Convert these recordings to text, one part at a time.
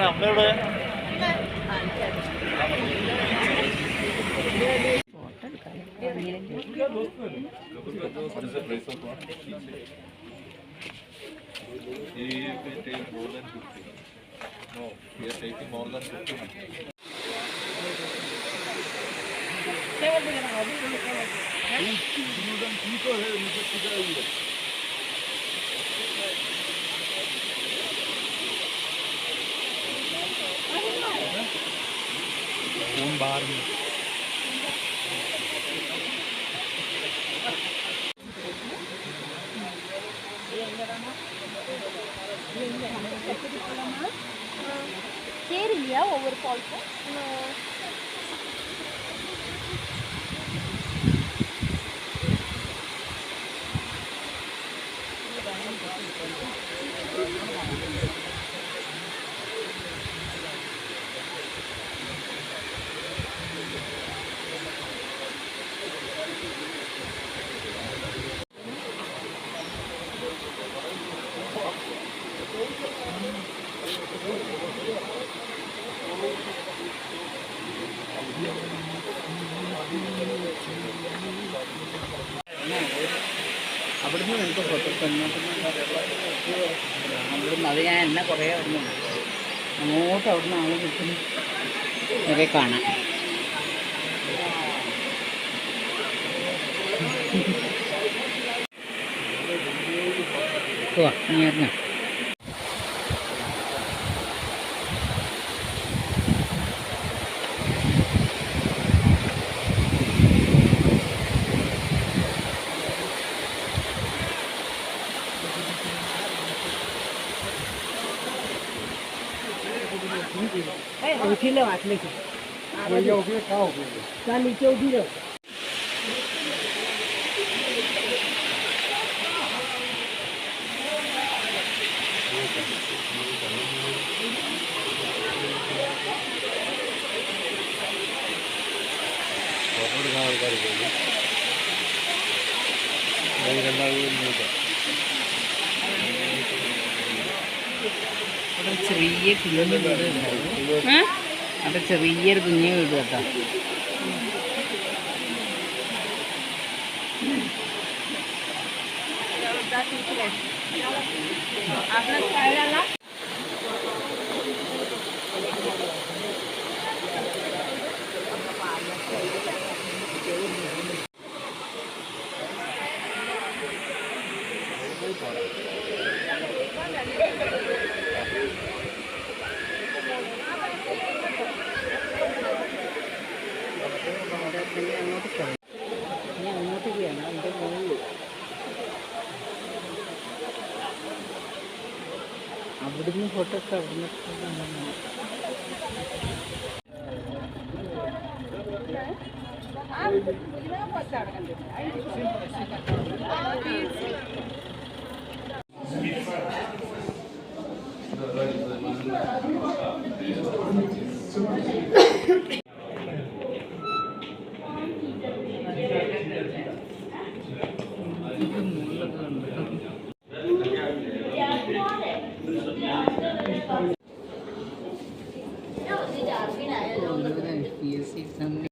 അമ്മയുടെ No, we are taking more than 50. Phone बाहर में शेर लिया ओवर फॉल को അവിടുന്ന് നമുക്ക് അവിടുന്ന് അത് ഞാൻ എന്നെ കുറേ അവിടുന്ന് അങ്ങോട്ട് അവിടുന്ന് ആൾ കിട്ടുന്നു കുറേ കാണാം. നീ അറിഞ്ഞോ उठी लो हाथ लेके नीचे उठी लो ചെറിയ കുഞ്ഞു വീട് അവിടെ ചെറിയൊരു കുഞ്ഞു വീട് കേട്ടോ. അങ്ങോട്ട് ചെയ്യണം എൻ്റെ മുകളിൽ അവിടുന്ന് ഫോട്ടോസ് അവിടുന്ന് PSC exam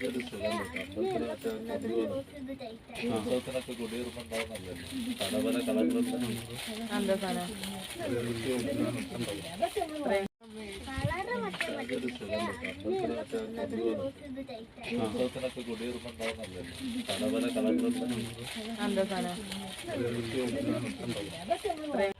നല്ലൊരു സുഖം കിട്ടും. ഉത്സവത്തിനൊക്കെ കൊടിയേറുന്നുണ്ടാവുന്നല്ലോ പല പല കളറിലുള്ള എന്താ സാധനം നല്ലൊരു സുഖം കിട്ടും. ഉത്സവത്തിനൊക്കെ കൊടിയേറുന്നുണ്ടാവുന്നല്ലോ പല പല കളറിലുള്ള എന്താ സാധനം നല്ലൊരു സുഖം കിട്ടും.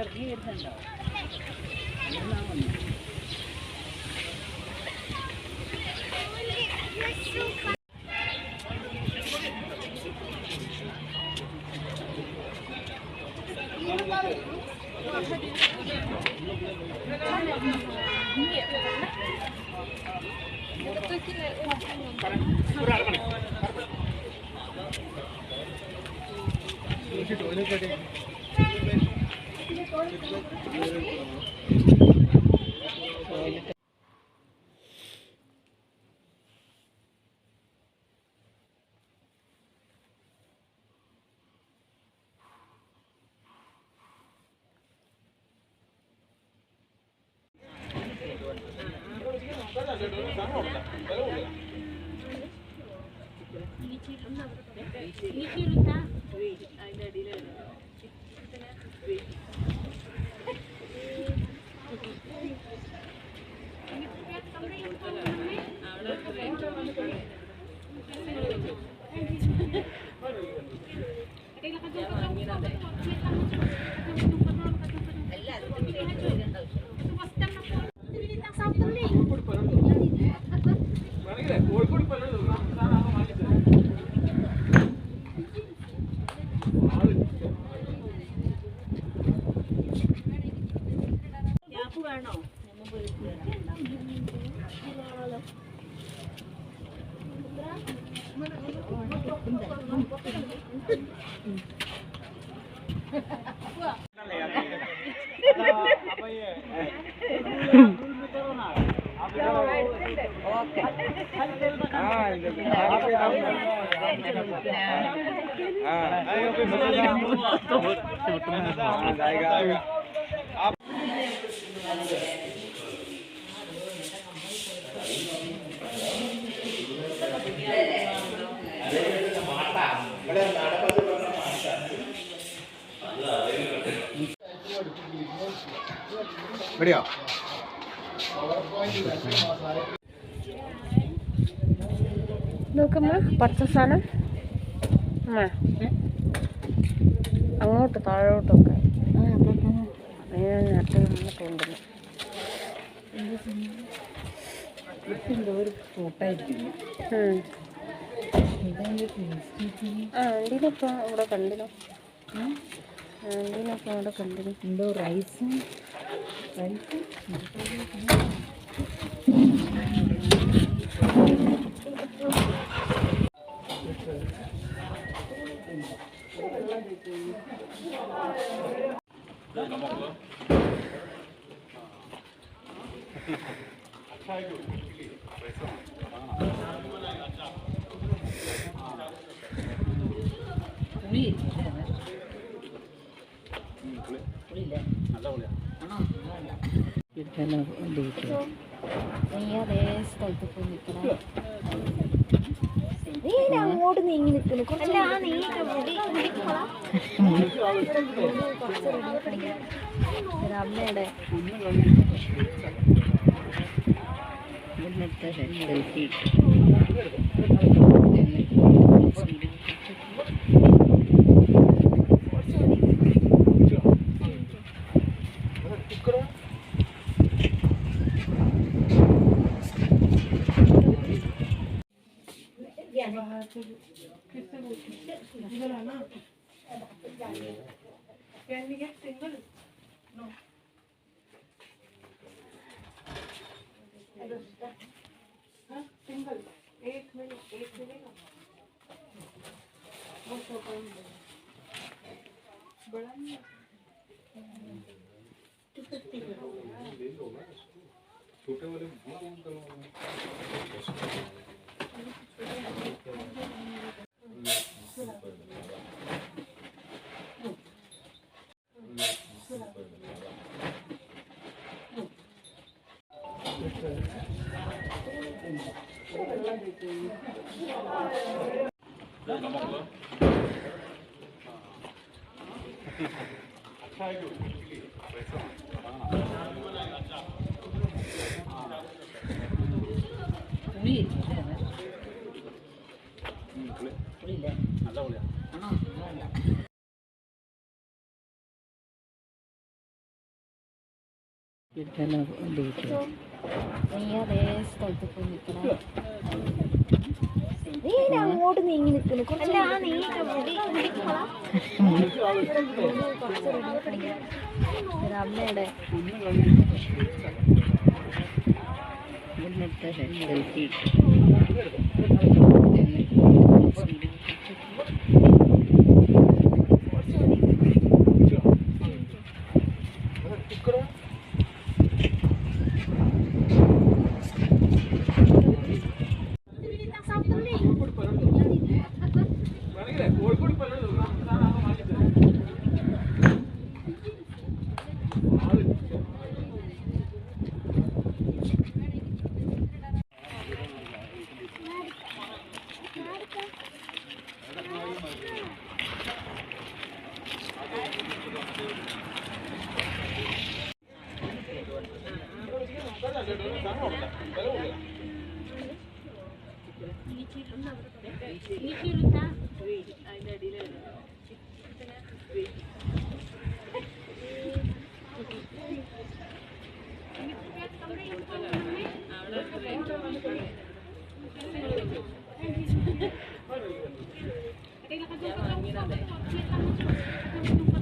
ഇറങ്ങി വരുന്നുണ്ടോ എവിടെയോ നോക്കമ്മ പച്ച സാധനം അങ്ങോട്ട് താഴോട്ടൊക്കെ നട്ട് കൊണ്ടുവന്നു എന്തോ ഒരു ഫ്രൂട്ടായിരിക്കുന്നു. ആൻറ്റീനൊപ്പം ഇവിടെ കണ്ടിനോ? ആൻറ്റീനൊപ്പം അവിടെ കണ്ടിനോ? എന്തോ റൈസും നീ അതേ സ്ഥലത്ത് പോയി നിൽക്കണം. അങ്ങോട്ട് നീങ്ങി നിൽക്കുന്നു. അമ്മയുടെ സെൽഫി പുളി പുളിയില്ലേ നല്ല പുളിയാ. ആണോ വേണ്ട നീ അതേ സ്ഥലത്ത് പോയി നിൽക്കണം. നീ അങ്ങോട്ട് നീങ്ങി നിൽക്കുന്നു. കുറച്ച് അമ്മയുടെ സെൽഫി Kailangan ko